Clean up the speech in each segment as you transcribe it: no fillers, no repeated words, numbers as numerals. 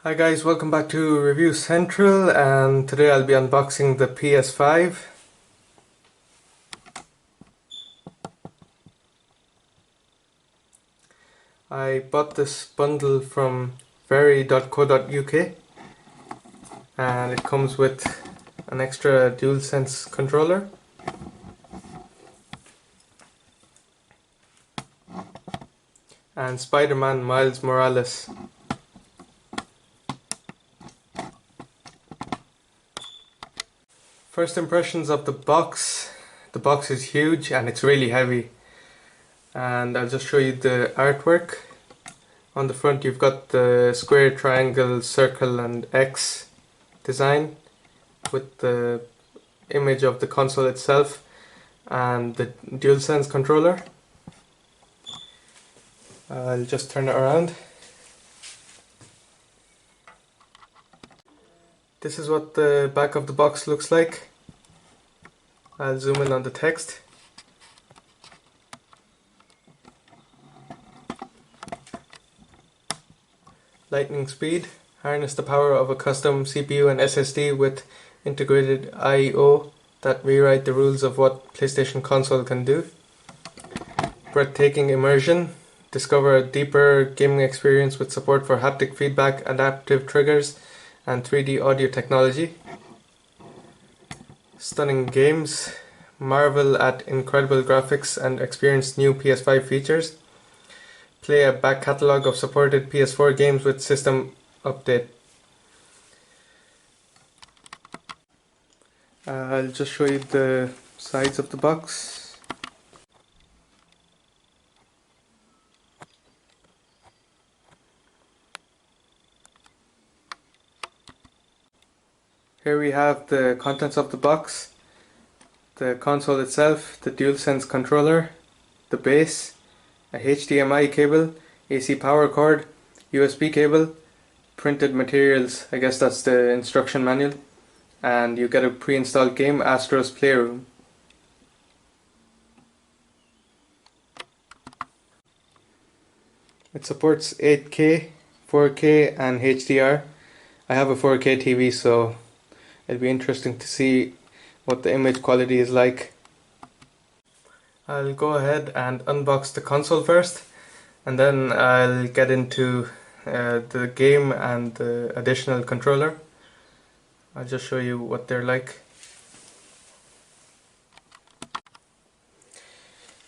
Hi guys, welcome back to Review Central, and today I'll be unboxing the PS5. I bought this bundle from very.co.uk and it comes with an extra DualSense controller and Spider-Man Miles Morales. First impressions of the box. The box is huge and it's really heavy, and I'll just show you the artwork. On the front you've got the square, triangle, circle and X design with the image of the console itself and the DualSense controller. I'll just turn it around. This is what the back of the box looks like. I'll zoom in on the text. Lightning speed. Harness the power of a custom CPU and SSD with integrated I/O that rewrite the rules of what PlayStation console can do. Breathtaking Immersion. Discover a deeper gaming experience with support for haptic feedback, adaptive triggers, and 3D audio technology. Stunning games. Marvel at incredible graphics and experience new PS5 features. Play a back catalogue of supported PS4 games with system update. I'll just show you the sides of the box. Here we have the contents of the box, the console itself, the DualSense controller, the base, a HDMI cable, AC power cord, USB cable, printed materials, I guess that's the instruction manual, and you get a pre-installed game, Astro's Playroom. It supports 8K, 4K and HDR. I have a 4K TV, so it'll be interesting to see what the image quality is like. I'll go ahead and unbox the console first, and then I'll get into the game and the additional controller. I'll just show you what they're like.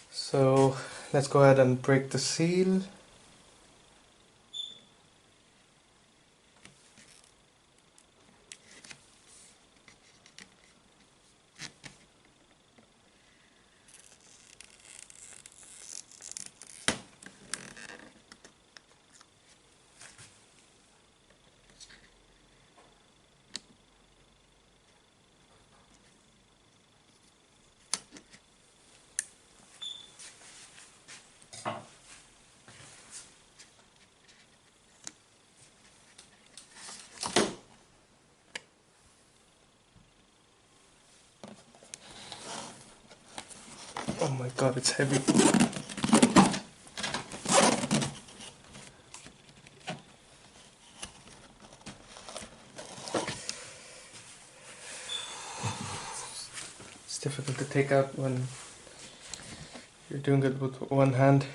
So let's go ahead and break the seal. Oh my god, it's heavy. It's difficult to take out when you're doing it with one hand.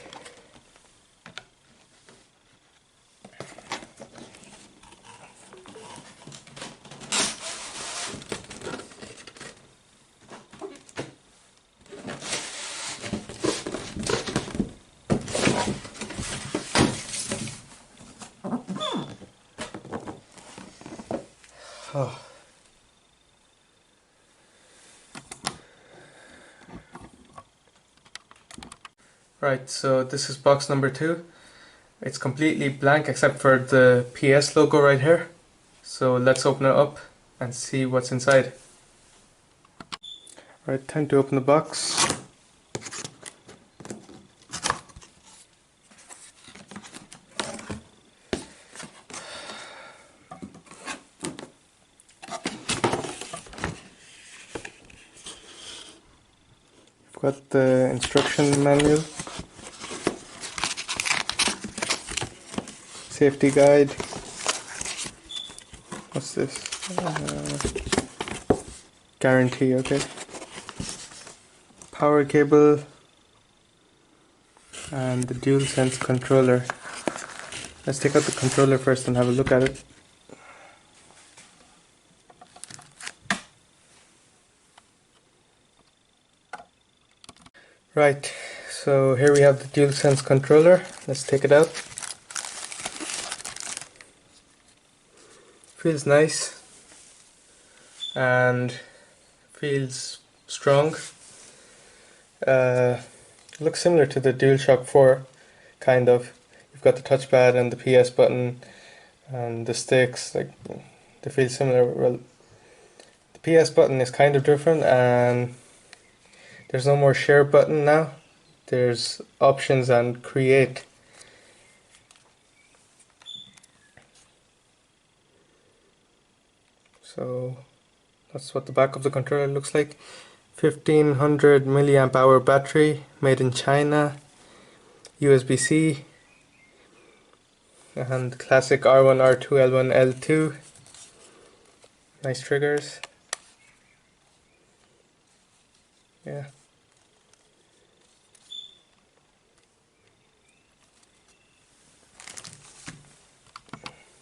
Oh. Right, so this is box number 2. It's completely blank except for the PS logo right here. So let's open it up and see what's inside. Right, time to open the box. Got the instruction manual, safety guide, What's this? Guarantee, okay. Power cable and the DualSense controller. Let's take out the controller first and have a look at it. Right, so here we have the DualSense controller. Let's take it out. Feels nice and feels strong. Looks similar to the DualShock 4, kind of. You've got the touchpad and the PS button and the sticks, like they feel similar. Well, the PS button is kind of different, and there's no more share button now. There's options and create. So that's what the back of the controller looks like. 1500 milliamp hour battery, made in China, USB-C, and classic R1, R2, L1, L2. Nice triggers. Yeah.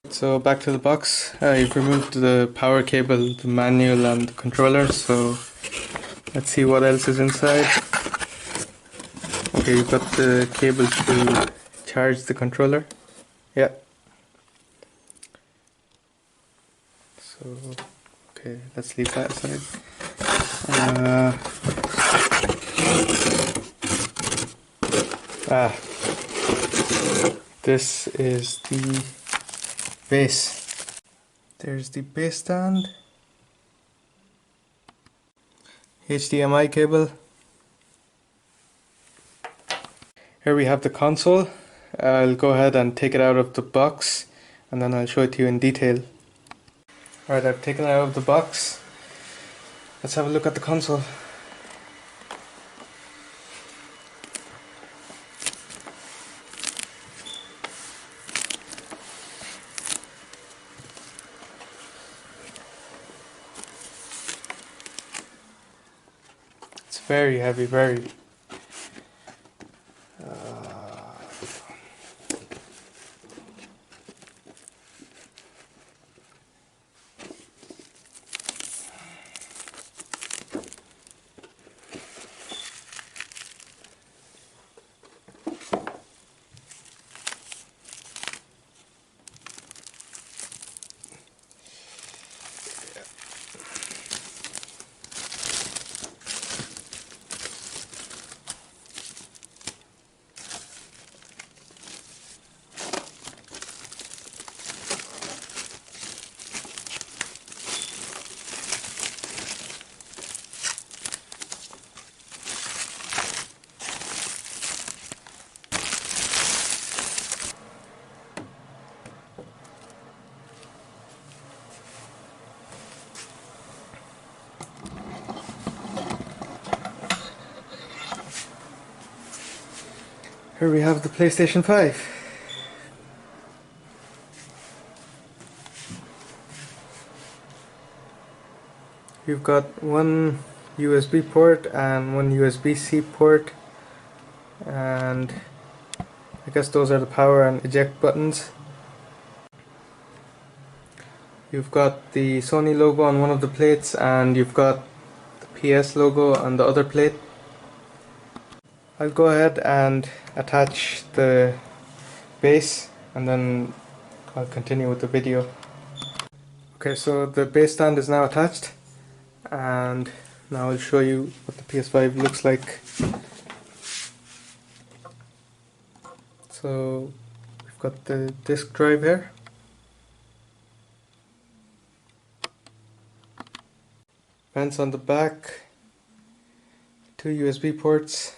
So back to the box. I've removed the power cable, the manual and the controller, so let's see what else is inside. Okay, you've got the cable to charge the controller. Yeah. So, okay, let's leave that aside. This is the base. There's the base stand. HDMI cable. Here we have the console. I'll go ahead and take it out of the box and then I'll show it to you in detail. Alright, I've taken it out of the box. Let's have a look at the console. It's very heavy, very. Here we have the PlayStation 5. You've got one USB port and one USB-C port, and I guess those are the power and eject buttons. You've got the Sony logo on one of the plates and you've got the PS logo on the other plate. I'll go ahead and attach the base and then I'll continue with the video. Okay, so the base stand is now attached and now I'll show you what the PS5 looks like. So we've got the disk drive here. Vents on the back, two USB ports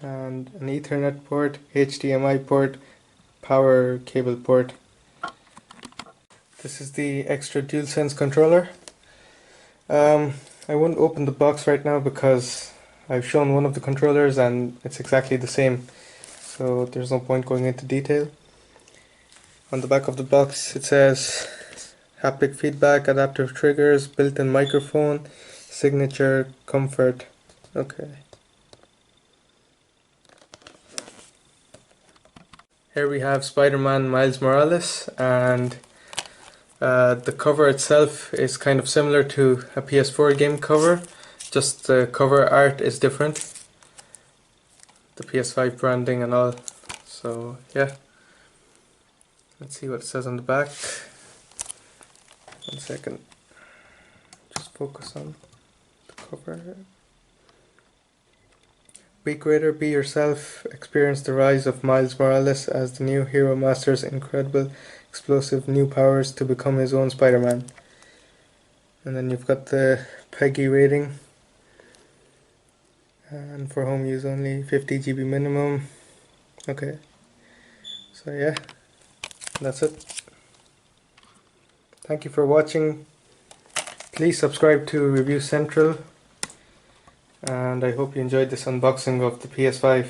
and an Ethernet port, HDMI port, power cable port. This is the extra DualSense controller. I won't open the box right now because I've shown one of the controllers and it's exactly the same, so there's no point going into detail. On the back of the box it says haptic feedback, adaptive triggers, built-in microphone, signature, comfort. Okay. Here we have Spider-Man Miles Morales, and the cover itself is kind of similar to a PS4 game cover, just the cover art is different. The PS5 branding and all. So yeah. Let's see what it says on the back. 1 second. Just focus on the cover. Be greater, be yourself. Experience the rise of Miles Morales as the new hero masters incredible, explosive new powers to become his own Spider-Man. And then you've got the PEGI rating. And for home use only, 50 GB minimum. Okay. So yeah, that's it. Thank you for watching. Please subscribe to Review Central. And I hope you enjoyed this unboxing of the PS5.